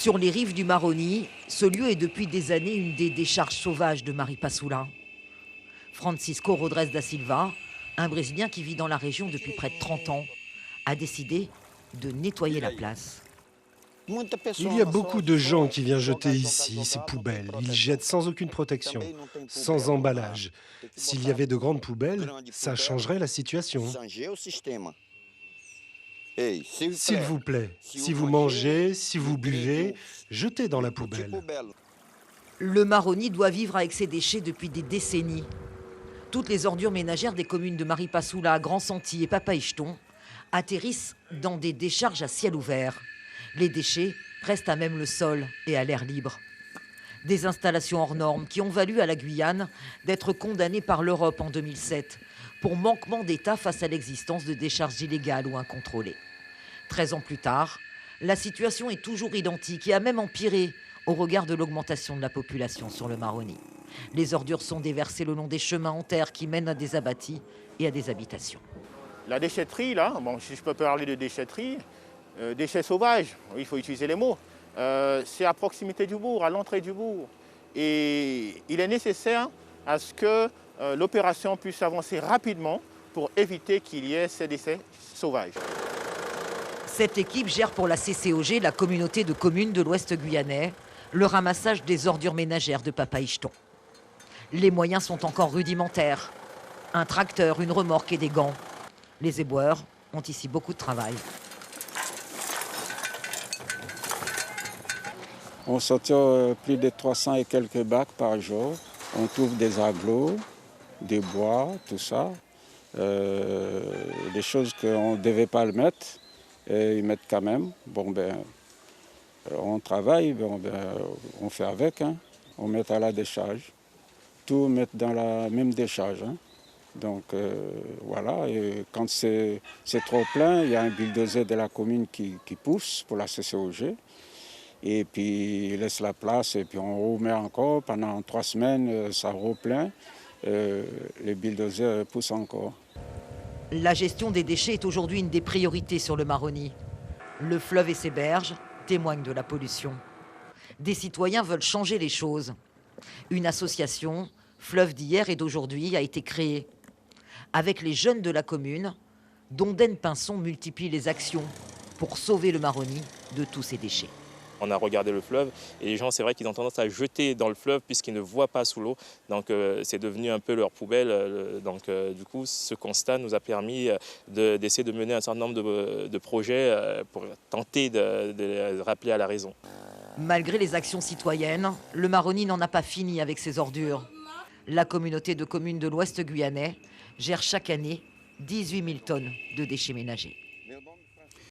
Sur les rives du Maroni, ce lieu est depuis des années une des décharges sauvages de Maripasoula. Francisco Rodrigues da Silva, un Brésilien qui vit dans la région depuis près de 30 ans, a décidé de nettoyer la place. Il y a beaucoup de gens qui viennent jeter ici ces poubelles. Ils jettent sans aucune protection, sans emballage. S'il y avait de grandes poubelles, ça changerait la situation. S'il vous plaît, si vous mangez, si vous buvez, jetez dans la poubelle. Le Maroni doit vivre avec ses déchets depuis des décennies. Toutes les ordures ménagères des communes de Maripasoula, Grand Santi et Papaïcheton atterrissent dans des décharges à ciel ouvert. Les déchets restent à même le sol et à l'air libre. Des installations hors normes qui ont valu à la Guyane d'être condamnée par l'Europe en 2007 pour manquement d'État face à l'existence de décharges illégales ou incontrôlées. 13 ans plus tard, la situation est toujours identique et a même empiré au regard de l'augmentation de la population sur le Maroni. Les ordures sont déversées le long des chemins en terre qui mènent à des abatis et à des habitations. La déchetterie, là, bon, si je peux parler de déchetterie, déchets sauvages, il faut utiliser les mots, c'est à proximité du bourg, à l'entrée du bourg. Et il est nécessaire à ce que l'opération puisse avancer rapidement pour éviter qu'il y ait ces déchets sauvages. Cette équipe gère pour la CCOG, la communauté de communes de l'Ouest guyanais, le ramassage des ordures ménagères de Papaïcheton. Les moyens sont encore rudimentaires. Un tracteur, une remorque et des gants. Les éboueurs ont ici beaucoup de travail. On sortit plus de 300 et quelques bacs par jour. On trouve des agglos, des bois, tout ça. Des choses qu'on ne devait pas le mettre, et ils mettent quand même. Bon, ben, on travaille, on fait avec. Hein. On met à la décharge. Tout mettre dans la même décharge. Hein. Donc voilà, et quand c'est trop plein, il y a un bulldozer de la commune qui pousse pour la CCOG. Et puis il laisse la place et puis on remet encore. Pendant 3 semaines, ça replein. Les bulldozers poussent encore. La gestion des déchets est aujourd'hui une des priorités sur le Maroni. Le fleuve et ses berges témoignent de la pollution. Des citoyens veulent changer les choses. Une association, Fleuve d'hier et d'aujourd'hui, a été créée. Avec les jeunes de la commune, Donden Pinson multiplie les actions pour sauver le Maroni de tous ses déchets. On a regardé le fleuve et les gens, c'est vrai qu'ils ont tendance à jeter dans le fleuve puisqu'ils ne voient pas sous l'eau. Donc c'est devenu un peu leur poubelle. Donc du coup, ce constat nous a permis d'essayer de mener un certain nombre de projets pour tenter de les rappeler à la raison. Malgré les actions citoyennes, le Maroni n'en a pas fini avec ses ordures. La communauté de communes de l'Ouest guyanais gère chaque année 18 000 tonnes de déchets ménagers.